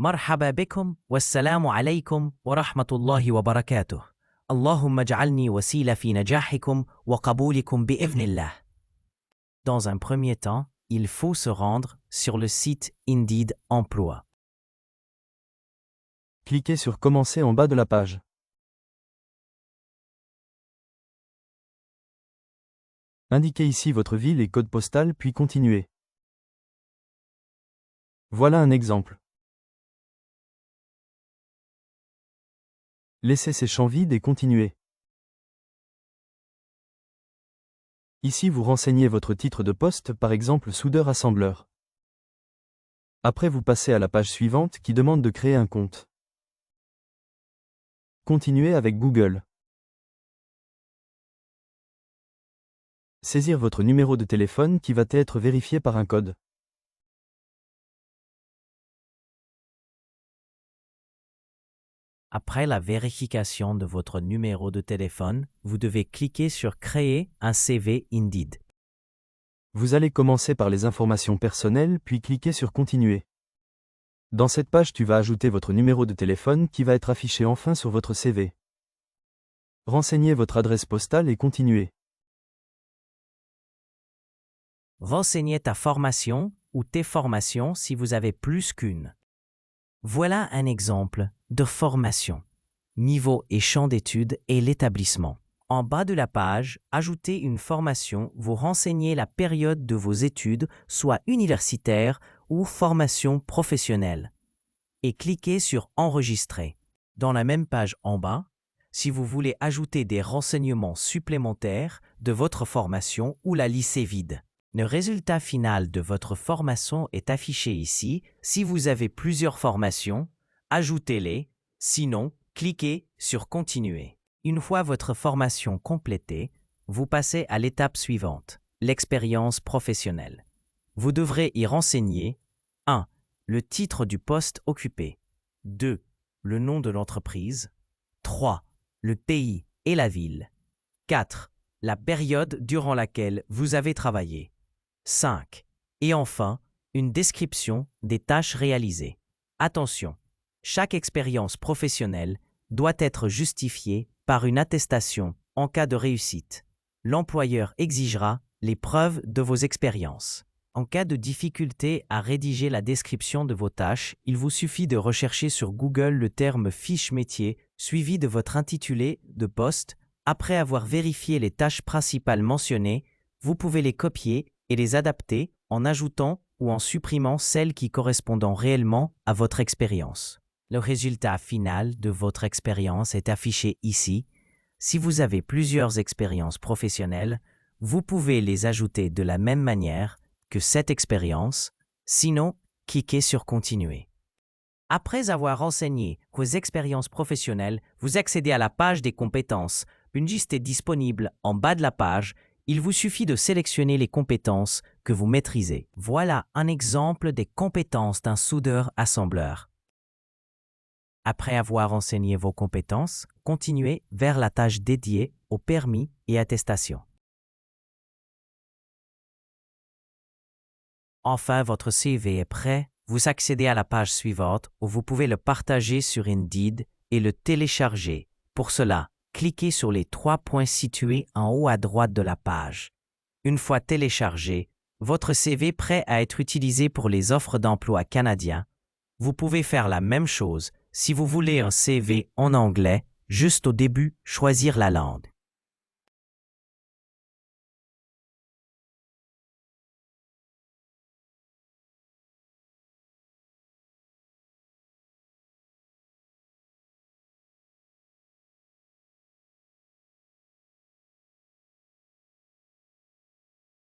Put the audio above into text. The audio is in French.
مرحبا بكم والسلام عليكم ورحمة الله وبركاته. اللهم اجعلني وسيلة في نجاحكم وقبولكم بإذن الله. Dans un premier temps, il faut se rendre sur le site Indeed Emploi. Cliquez sur Commencer en bas de la page. Indiquez ici votre ville et code postal puis continuez. Voilà un exemple. Laissez ces champs vides et continuez. Ici vous renseignez votre titre de poste, par exemple soudeur-assembleur. Après vous passez à la page suivante qui demande de créer un compte. Continuez avec Google. Saisir votre numéro de téléphone qui va être vérifié par un code. Après la vérification de votre numéro de téléphone, vous devez cliquer sur Créer un CV Indeed. Vous allez commencer par les informations personnelles puis cliquer sur Continuer. Dans cette page tu vas ajouter votre numéro de téléphone qui va être affiché enfin sur votre CV. Renseignez votre adresse postale et continuez. Renseignez ta formation ou tes formations si vous avez plus qu'une. Voilà un exemple de formation. Niveau et champ d'études et l'établissement. En bas de la page, ajoutez une formation, vous renseignez la période de vos études, soit universitaire ou formation professionnelle. Et cliquez sur Enregistrer. Dans la même page en bas, si vous voulez ajouter des renseignements supplémentaires de votre formation ou la liste est vide. Le résultat final de votre formation est affiché ici. Si vous avez plusieurs formations, ajoutez-les. Sinon, cliquez sur Continuer. Une fois votre formation complétée, vous passez à l'étape suivante, l'expérience professionnelle. Vous devrez y renseigner 1. Le titre du poste occupé. 2. Le nom de l'entreprise. 3. Le pays et la ville. 4. La période durant laquelle vous avez travaillé. 5. Et enfin, une description des tâches réalisées. Attention, chaque expérience professionnelle doit être justifiée par une attestation en cas de réussite. L'employeur exigera les preuves de vos expériences. En cas de difficulté à rédiger la description de vos tâches, il vous suffit de rechercher sur Google le terme fiche métier suivi de votre intitulé de poste. Après avoir vérifié les tâches principales mentionnées, vous pouvez les copier et les adapter en ajoutant ou en supprimant celles qui correspondent réellement à votre expérience. Le résultat final de votre expérience est affiché ici. Si vous avez plusieurs expériences professionnelles, vous pouvez les ajouter de la même manière que cette expérience, sinon, cliquez sur Continuer. Après avoir renseigné vos expériences professionnelles, vous accédez à la page des compétences. Une liste est disponible en bas de la page. Il vous suffit de sélectionner les compétences que vous maîtrisez. Voilà un exemple des compétences d'un soudeur-assembleur. Après avoir renseigné vos compétences, continuez vers la tâche dédiée au permis et attestation. Enfin, votre CV est prêt. Vous accédez à la page suivante où vous pouvez le partager sur Indeed et le télécharger. Pour cela, cliquez sur les 3 points situés en haut à droite de la page. Une fois téléchargé, votre CV prêt à être utilisé pour les offres d'emploi canadiens. Vous pouvez faire la même chose si vous voulez un CV en anglais, juste au début, choisir la langue.